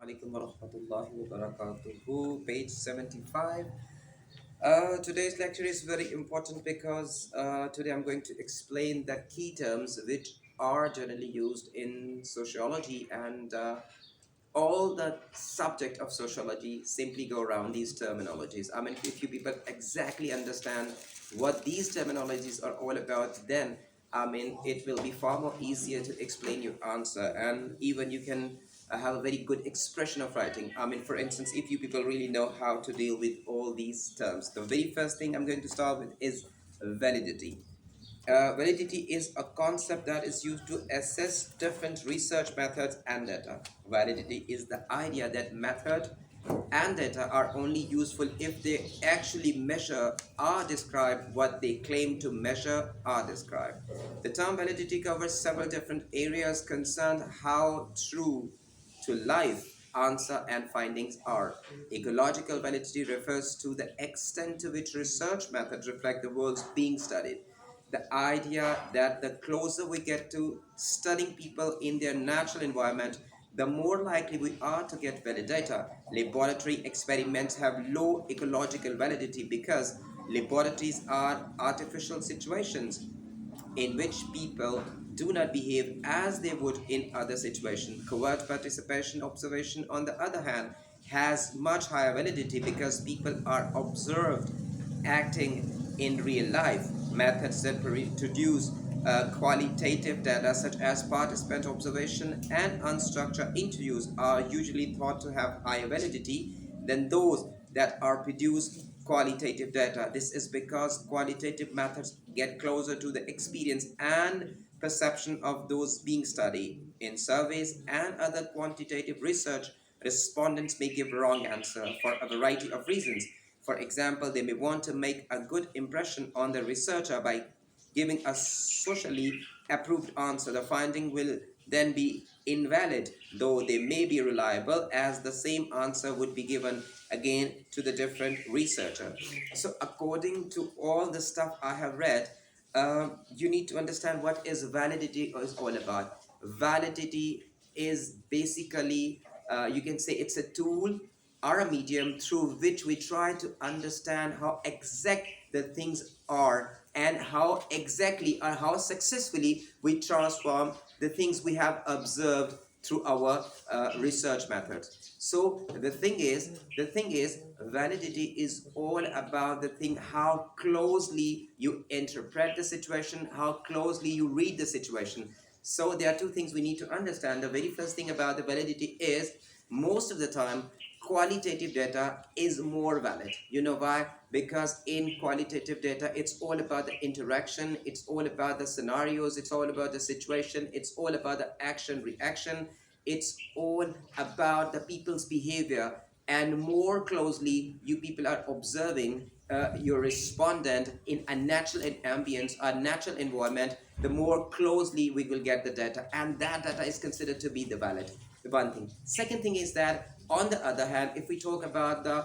Alaikum warahmatullahi wabarakatuh. Page 75. Today's lecture is very important because today I'm going to explain the key terms which are generally used in sociology, and all the subject of sociology simply go around these terminologies. I mean, if you people exactly understand what these terminologies are all about, then I mean it will be far more easier to explain your answer, and even you can have a very good expression of writing. I mean, for instance, if you people really know how to deal with all these terms, the very first thing I'm going to start with is validity. Validity is a concept that is used to assess different research methods and data. Validity is the idea that method and data are only useful if they actually measure or describe what they claim to measure or describe. The term validity covers several different areas concerned how true to life answer and findings are. Ecological validity refers to the extent to which research methods reflect the world's being studied. The idea that the closer we get to studying people in their natural environment, the more likely we are to get valid data. Laboratory experiments have low ecological validity because laboratories are artificial situations in which people do not behave as they would in other situations. Covert participation observation, on the other hand, has much higher validity because people are observed acting in real life. Methods that produce qualitative data, such as participant observation and unstructured interviews, are usually thought to have higher validity than those that are produced qualitative data. This is because qualitative methods get closer to the experience and perception of those being studied. In surveys and other quantitative research, respondents may give wrong answer for a variety of reasons. For example, they may want to make a good impression on the researcher by giving a socially approved answer. The finding will then be invalid, though they may be reliable, as the same answer would be given again to the different researcher. So, according to all the stuff I have read, you need to understand what is validity is all about. Validity is basically, you can say, it's a tool or a medium through which we try to understand how exact the things are, and how exactly or how successfully we transform the things we have observed through our research methods. So the thing is validity is all about the thing, how closely you interpret the situation, how closely you read the situation. So there are two things we need to understand. The very first thing about the validity is, most of the time, qualitative data is more valid. You know why? Because in qualitative data, it's all about the interaction, it's all about the scenarios, it's all about the situation, it's all about the action reaction, it's all about the people's behavior. And more closely you people are observing your respondent in a natural ambience, a natural environment, the more closely we will get the data, and that data is considered to be the valid. The one thing. Second thing is that, on the other hand, if we talk about the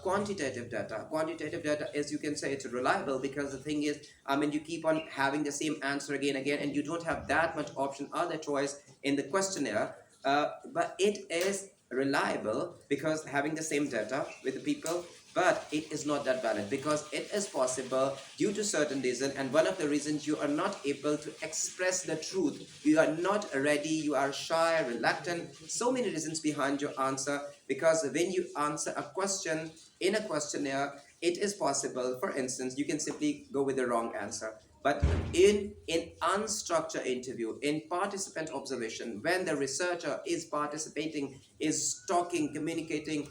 quantitative data, as you can say, it's reliable, because the thing is, I mean, you keep on having the same answer again and again, and you don't have that much option or the choice in the questionnaire. But it is reliable because having the same data with the people, but it is not that valid because it is possible due to certain reason, and one of the reasons, you are not able to express the truth, you are not ready, you are shy, reluctant, so many reasons behind your answer. Because when you answer a question in a questionnaire, it is possible, for instance, you can simply go with the wrong answer. But in unstructured interview, in participant observation, when the researcher is participating, is talking, communicating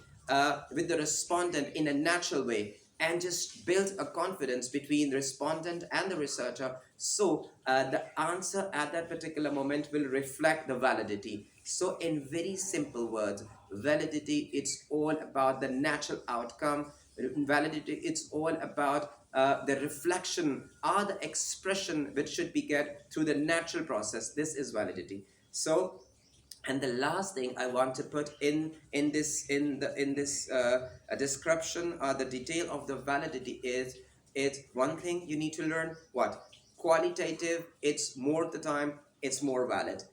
with the respondent in a natural way, and just build a confidence between the respondent and the researcher, so the answer at that particular moment will reflect the validity. So in very simple words, validity, it's all about the natural outcome. Validity, it's all about the reflection or the expression which should be get through the natural process. This is validity. So, and the last thing I want to put in this description or the detail of the validity is, it's one thing you need to learn. What? Qualitative, it's more the time, it's more valid.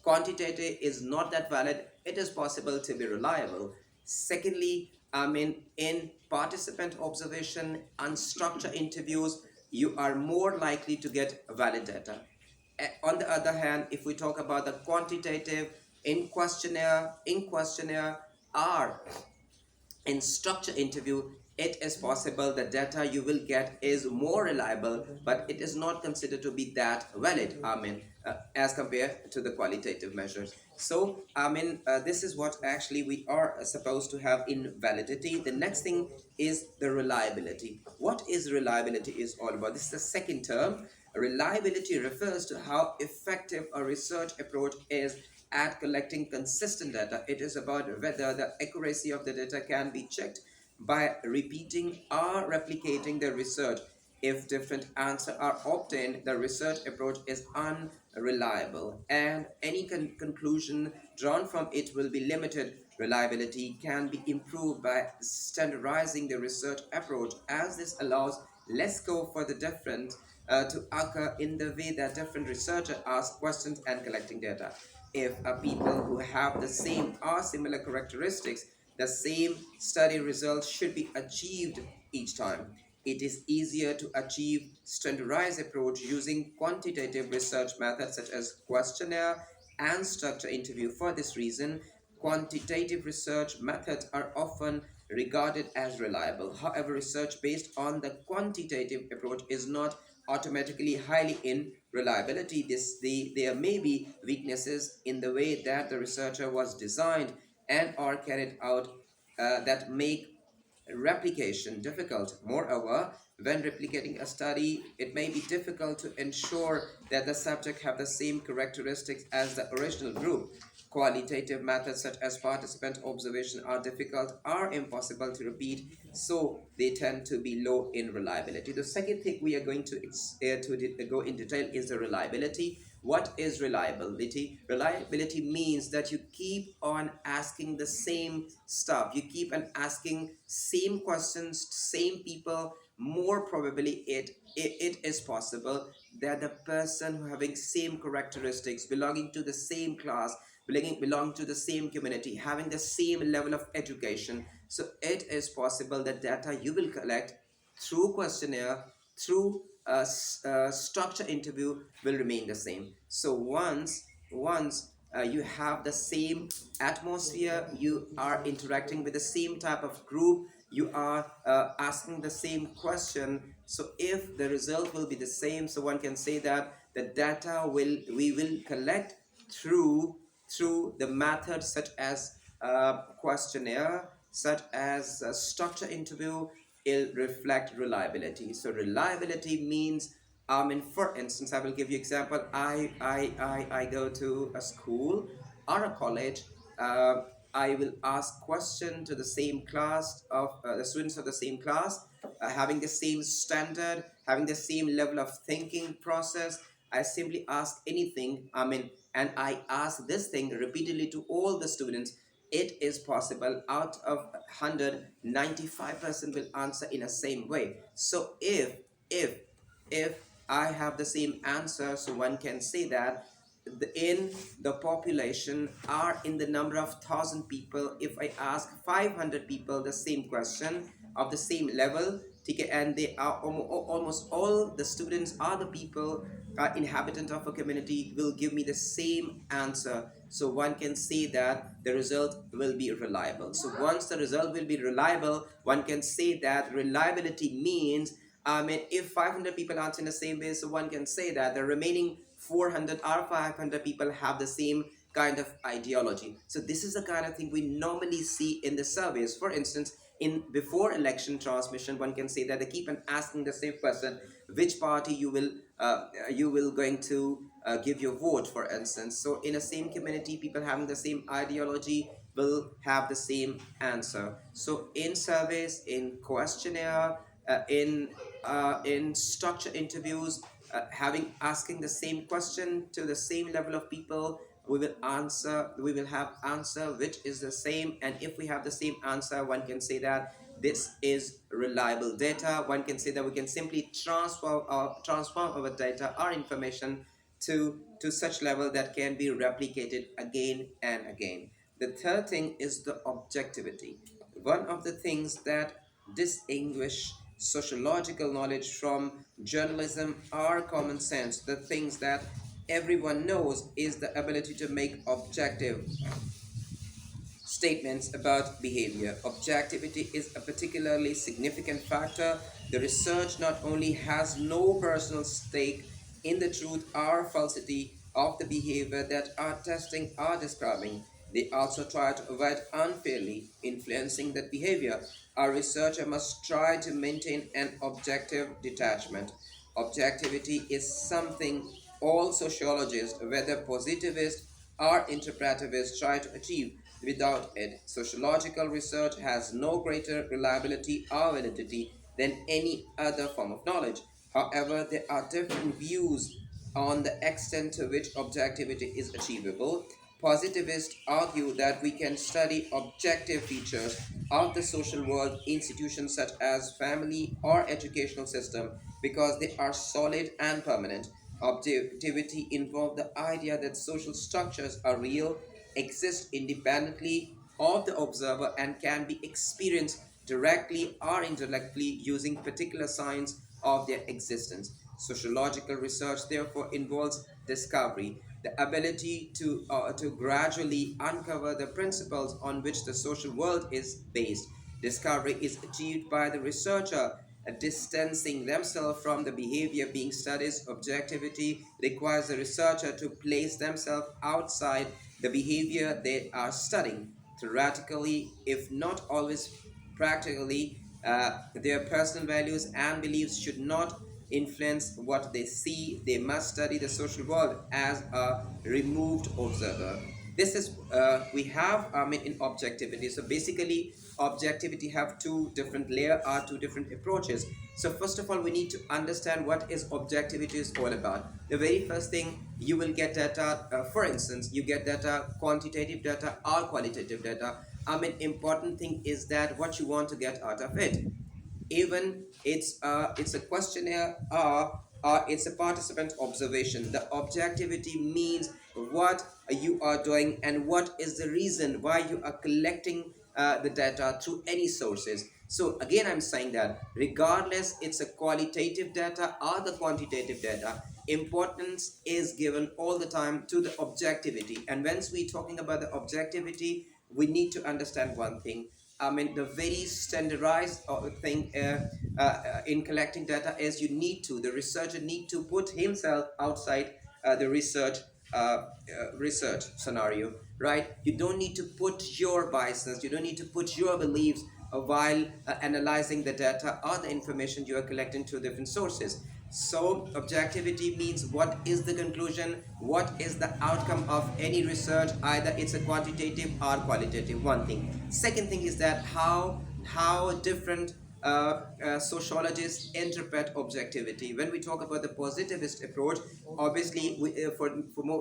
Quantitative is not that valid, it is possible to be reliable. Secondly, in participant observation, unstructured interviews, you are more likely to get valid data. On the other hand, if we talk about the quantitative, in questionnaire are in structure interview, it is possible the data you will get is more reliable, but it is not considered to be that valid, as compared to the qualitative measures. So this is what actually we are supposed to have in validity. The next thing is the reliability. What is reliability is all about? This is the second term. Reliability refers to how effective a research approach is at collecting consistent data. It is about whether the accuracy of the data can be checked by repeating or replicating the research. If different answers are obtained, the research approach is unreliable, and any conclusion drawn from it will be limited. Reliability can be improved by standardizing the research approach, as this allows less scope for the different to occur in the way that different researchers ask questions and collecting data. If people who have the same or similar characteristics, the same study results should be achieved each time. It is easier to achieve standardized approach using quantitative research methods such as questionnaire and structure interview. For this reason, quantitative research methods are often regarded as reliable. However, research based on the quantitative approach is not automatically highly in reliability. There may be weaknesses in the way that the researcher was designed and are carried out that make replication difficult. Moreover, when replicating a study, it may be difficult to ensure that the subject have the same characteristics as the original group. Qualitative methods such as participant observation are difficult or impossible to repeat, so they tend to be low in reliability. The second thing we are going to go in detail is the reliability. What is reliability? Reliability means that you keep on asking the same stuff. You keep on asking same questions to same people. More probably, it is possible that the person who having same characteristics, belonging to the same class, belong to the same community, having the same level of education. So it is possible that data you will collect through questionnaire, through structure interview will remain the same. So once you have the same atmosphere, you are interacting with the same type of group, you are asking the same question. So if the result will be the same, so one can say that the data will we will collect through the methods such as questionnaire, such as structure interview, will reflect reliability. So reliability means, for instance, I will give you example. I go to a school or a college. Uh, I will ask question to the same class of the students of the same class, having the same standard, having the same level of thinking process. I simply ask anything. And I ask this thing repeatedly to all the students. It is possible out of 100, 95% will answer in the same way. So if if I have the same answer, so one can say that in the population are in the number of 1,000 people. If I ask 500 people the same question of the same level, and they are almost all the students are the people, inhabitant of a community, will give me the same answer. So one can say that the result will be reliable. So once the result will be reliable, one can say that reliability means, if 500 people answer in the same way, so one can say that the remaining 400 or 500 people have the same kind of ideology. So this is the kind of thing we normally see in the surveys. For instance, in before election transmission, one can say that they keep on asking the same person, which party you will going to give your vote, for instance. So in a same community, people having the same ideology will have the same answer. So in surveys, in questionnaire, in structure interviews, having asking the same question to the same level of people, we will have answer which is the same. And if we have the same answer, one can say that this is reliable data. One can say that we can simply transform our data, our information, to such level that can be replicated again and again. The third thing is the objectivity. One of the things that distinguish sociological knowledge from journalism are common sense. The things that everyone knows is the ability to make objective statements about behavior. Objectivity is a particularly significant factor. The research not only has no personal stake in the truth or falsity of the behavior that our testing are describing, they also try to avoid unfairly influencing that behavior. Our researcher must try to maintain an objective detachment. Objectivity is something all sociologists, whether positivist or interpretivist, try to achieve. Without it, sociological research has no greater reliability or validity than any other form of knowledge. However, there are different views on the extent to which objectivity is achievable. Positivists argue that we can study objective features of the social world, institutions such as family or educational system, because they are solid and permanent. Objectivity involves the idea that social structures are real, exist independently of the observer, and can be experienced directly or indirectly using particular signs of their existence. Sociological research therefore involves discovery, the ability to gradually uncover the principles on which the social world is based. Discovery is achieved by the researcher distancing themselves from the behavior being studied. Objectivity requires the researcher to place themselves outside the behavior they are studying. Theoretically, if not always practically, their personal values and beliefs should not influence what they see. They must study the social world as a removed observer. This is we have in objectivity. So basically, objectivity have two different layer or two different approaches. So first of all, we need to understand what is objectivity is all about. The very first thing, you will get data. For instance, you get data, quantitative data or qualitative data. Important thing is that what you want to get out of it. Even it's a questionnaire or it's a participant observation. The objectivity means what you are doing and what is the reason why you are collecting the data through any sources. So again, I'm saying that regardless it's a qualitative data or the quantitative data, importance is given all the time to the objectivity. And once we talking about the objectivity, we need to understand one thing. The very standardized thing in collecting data is the researcher need to put himself outside the research scenario, right? You don't need to put your biases, you don't need to put your beliefs while analyzing the data or the information you are collecting through different sources. So, objectivity means what is the conclusion, what is the outcome of any research, either it's a quantitative or qualitative. One thing. Second thing is that how different sociologists interpret objectivity. When we talk about the positivist approach, obviously,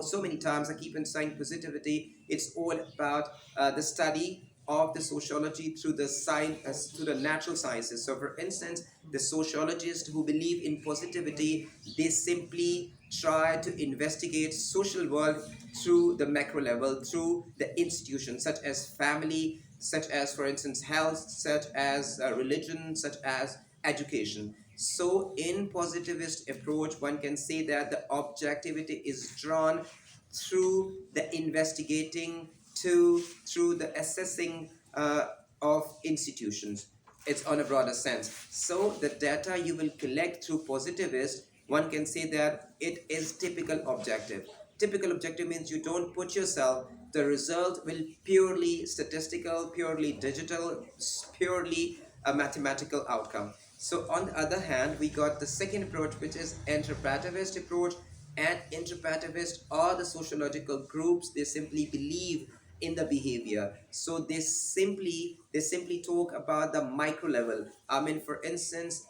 so many times I keep on saying positivity. It's all about the study of the sociology through the science, through the natural sciences. So, for instance, the sociologists who believe in positivity, they simply try to investigate social world through the macro level, through the institutions such as family, such as, for instance, health, such as religion, such as education. So, in positivist approach, one can say that the objectivity is drawn through the investigating, to through the assessing of institutions. It's on a broader sense. So the data you will collect through positivist, one can say that it is typical objective. Typical objective means you don't put yourself. The result will purely statistical, purely digital, purely a mathematical outcome. So on the other hand, we got the second approach, which is interpretivist approach. And interpretivists are the sociological groups. They simply believe in the behavior. So they simply talk about the micro level. For instance,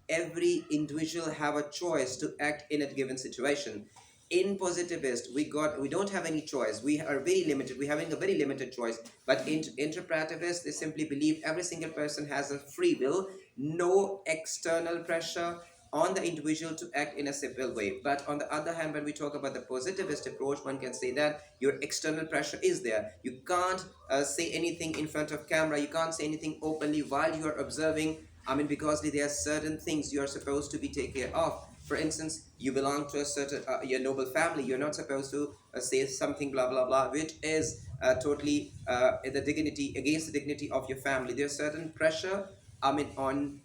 every individual have a choice to act in a given situation. In positivist, we don't have any choice. We are very limited. We're having a very limited choice. But in interpretivist, they simply believe every single person has a free will, no external pressure on the individual to act in a simple way. But on the other hand, when we talk about the positivist approach, one can say that your external pressure is there. You can't say anything in front of camera. You can't say anything openly while you are observing. I mean, because there are certain things you are supposed to be taken care of. For instance, you belong to a certain your noble family. You're not supposed to say something blah blah blah, which is totally the dignity against the dignity of your family. There's certain pressure. I mean, on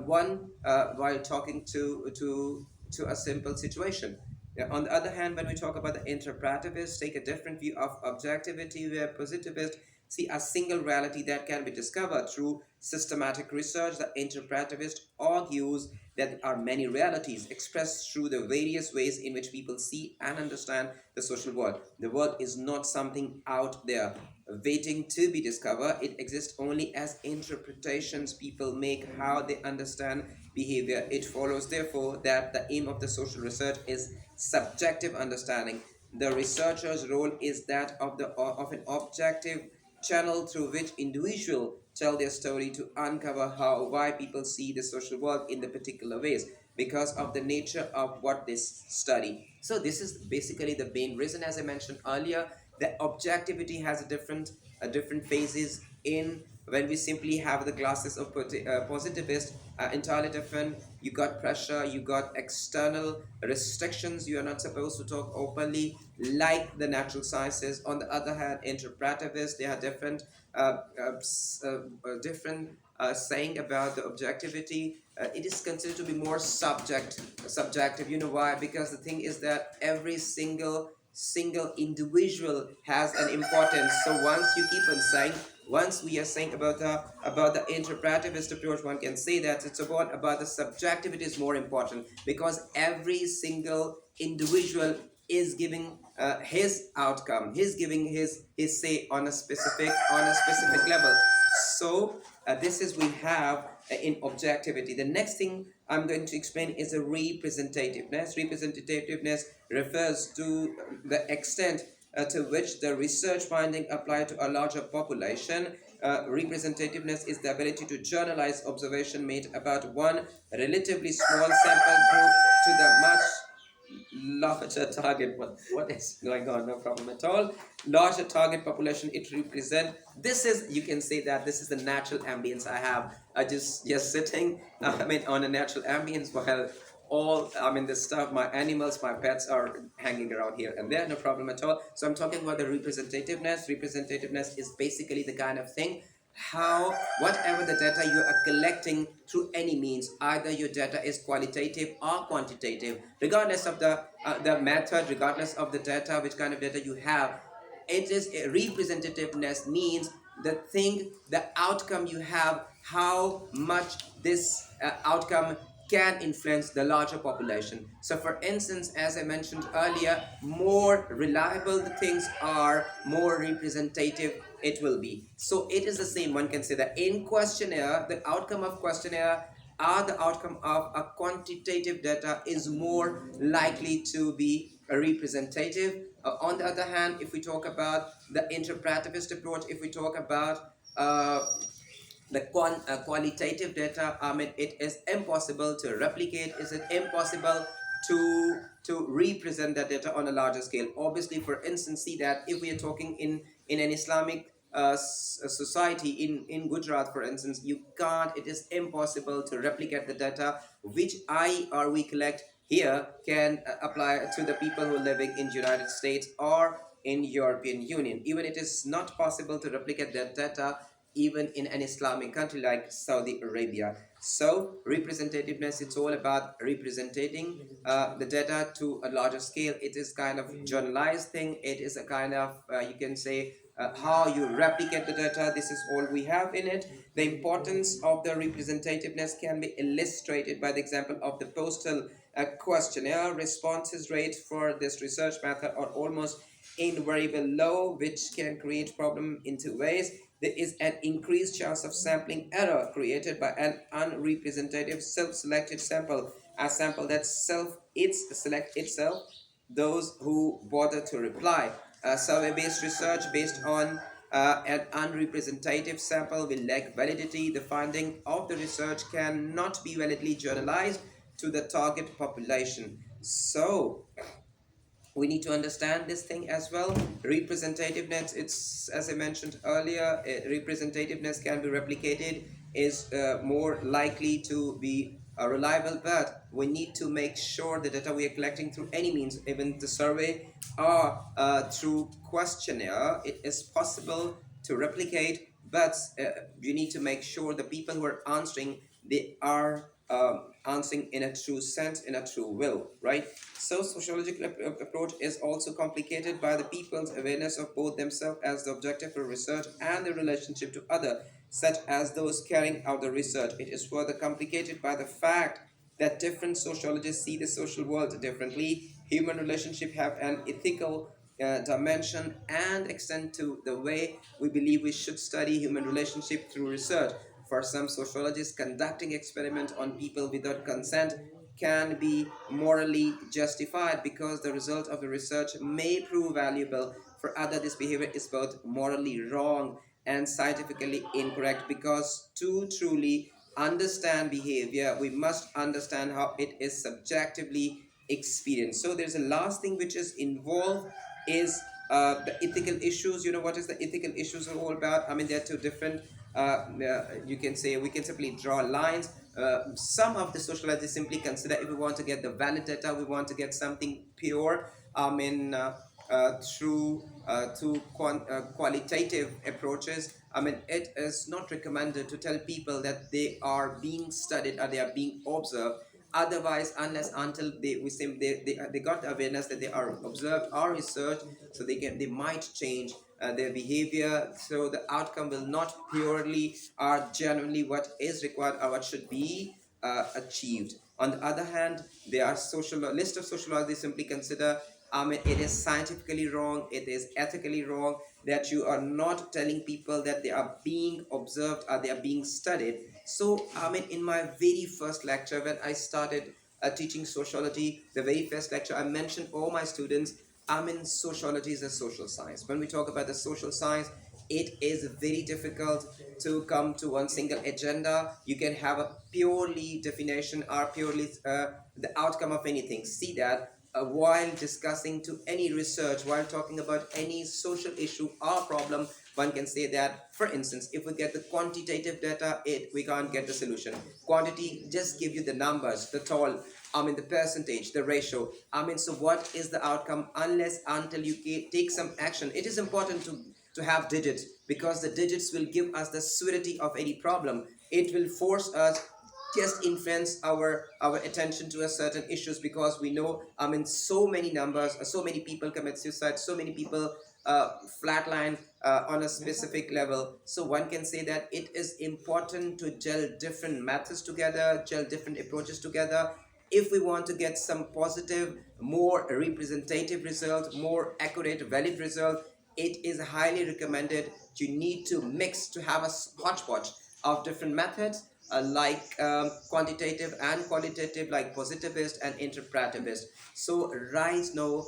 one while talking to a simple situation. Yeah, on the other hand, when we talk about the interpretivists, take a different view of objectivity, where positivists see a single reality that can be discovered through systematic research. The interpretivist argues that there are many realities expressed through the various ways in which people see and understand the social world. The world is not something out there waiting to be discovered. It exists only as interpretations people make how they understand behavior. It follows, therefore, that the aim of the social research is subjective understanding. The researcher's role is that of an objective channel through which individuals tell their story to uncover how why people see the social world in the particular ways because of the nature of what they study. So this is basically the main reason, as I mentioned earlier, that objectivity has a different phases in when we simply have the classes of positivist, entirely different. You got pressure, you got external restrictions, you are not supposed to talk openly like the natural sciences. On the other hand, interpretivists, they are different different saying about the objectivity. It is considered to be more subjective. You know why? Because the thing is that every single individual has an importance. So once you keep on saying, once we are saying about the interpretivist approach, one can say that it's about the subjectivity is more important, because every single individual is giving his outcome, he's giving his say on a specific level. So this is we have in objectivity. The next thing I'm going to explain is a representativeness. Representativeness refers to the extent to which the research finding apply to a larger population. Representativeness is the ability to journalize observation made about one relatively small sample group to the much larger target. What is going on? No problem at all. Larger target population it represent. This is, you can say that this is the natural ambience I have. I just sitting I mean on a natural ambience while all I mean the stuff, my animals, my pets are hanging around here and there. No problem at all. So I'm talking about the representativeness. Representativeness is basically the kind of thing how whatever the data you are collecting through any means, either your data is qualitative or quantitative, regardless of the method, regardless of the data, which kind of data you have, it is representativeness means the thing, the outcome you have, how much this outcome can influence the larger population. So for instance, as I mentioned earlier, more reliable the things are, more representative it will be. So it is the same, one can say that in questionnaire, the outcome of questionnaire are the outcome of a quantitative data is more likely to be a representative. On the other hand, if we talk about the interpretivist approach, if we talk about the qualitative data, I mean, it is impossible to replicate. Is it impossible to represent that data on a larger scale? Obviously, for instance, see that if we are talking in an Islamic society in Gujarat, for instance, you can't. It is impossible to replicate the data which I or we collect here can apply to the people who are living in United States or in European Union. Even it is not possible to replicate that data even in an Islamic country like Saudi Arabia. So representativeness, it's all about representing the data to a larger scale. It is kind of journalized thing. It is a kind of, you can say, how you replicate the data. This is all we have in it. The importance of the representativeness can be illustrated by the example of the postal questionnaire. Responses rates for this research method are almost invariably low, which can create problem in two ways. There is an increased chance of sampling error created by an unrepresentative self-selected sample, a sample that select itself. Those who bother to reply. Survey-based research based on an unrepresentative sample will lack validity. The finding of the research cannot be validly journalized. to the target population. So we need to understand this thing as well. Representativeness, it's as I mentioned earlier, representativeness can be replicated, is more likely to be reliable, but we need to make sure the data we are collecting through any means, even the survey or through questionnaire, it is possible to replicate, but you need to make sure the people who are answering, they are answering in a true sense, in a true will, right? So sociological approach is also complicated by the people's awareness of both themselves as the objective for research and the relationship to other, such as those carrying out the research. It is further complicated by the fact that different sociologists see the social world differently. Human relationships have an ethical dimension and extend to the way we believe we should study human relationship through research. For some sociologists, conducting experiments on people without consent can be morally justified because the result of the research may prove valuable. For others, this behavior is both morally wrong and scientifically incorrect because to truly understand behavior, we must understand how it is subjectively experienced. So there's a last thing which is involved is the ethical issues. You know what is the ethical issues are all about? I mean, they're two different. You can say we can simply draw lines. Some of the sociologists simply consider if we want to get the valid data, we want to get something pure. I mean, through qualitative approaches. I mean, it is not recommended to tell people that they are being studied or they are being observed. Otherwise, unless until they got the awareness that they are observed or researched, so they might change their behavior. So the outcome will not purely or genuinely what is required or what should be achieved. On the other hand, there are social list of sociologists simply consider, it is scientifically wrong, it is ethically wrong that you are not telling people that they are being observed or they are being studied. So, in my very first lecture, when I started teaching sociology, the very first lecture, I mentioned all my students, sociology is a social science. When we talk about the social science, it is very difficult to come to one single agenda. You can have a purely definition or purely the outcome of anything. See that while discussing to any research, while talking about any social issue or problem, one can say that, for instance, if we get the quantitative data, we can't get the solution. Quantity just give you the numbers, the total, the percentage, the ratio. So what is the outcome unless until you take some action? It is important to have digits because the digits will give us the surety of any problem. It will force us just influence our attention to a certain issues because we know so many numbers, so many people commit suicide, so many people flatline on a specific level. So one can say that it is important to gel different methods together, gel different approaches together if we want to get some positive, more representative result, more accurate, valid result. It is highly recommended. You need to mix to have a hodgepodge of different methods, like quantitative and qualitative, like positivist and interpretivist. So right now,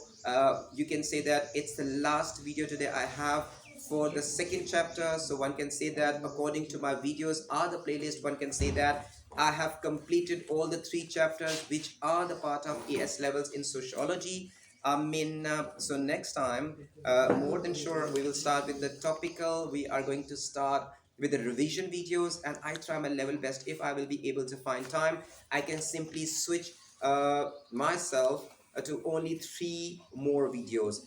you can say that it's the last video today I have for the second chapter. So one can say that according to my videos are the playlist, one can say that I have completed all the three chapters which are the part of ES levels in sociology. So next time, more than sure, we will start with the topical. We are going to start with the revision videos, and I try my level best. If I will be able to find time, I can simply switch myself to only three more videos.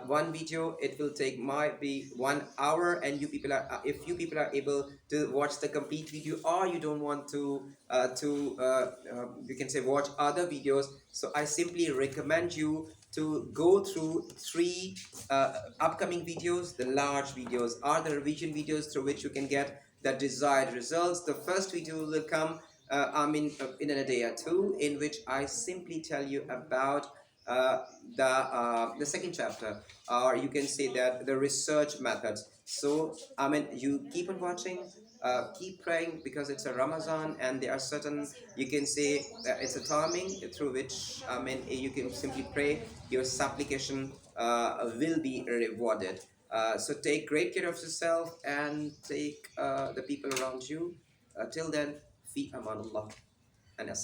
One video, it will take might be 1 hour, and you people are if you people are able to watch the complete video, or you don't want to you can say watch other videos, so I simply recommend you to go through three upcoming videos. The large videos are the revision videos through which you can get the desired results. The first video will come in a day or two, in which I simply tell you about uh, the second chapter, or you can say that the research methods. So you keep on watching, keep praying, because it's a Ramazan and there are certain, you can say it's a timing through which you can simply pray, your supplication will be rewarded. So take great care of yourself and take the people around you. Till then, fi amanullah and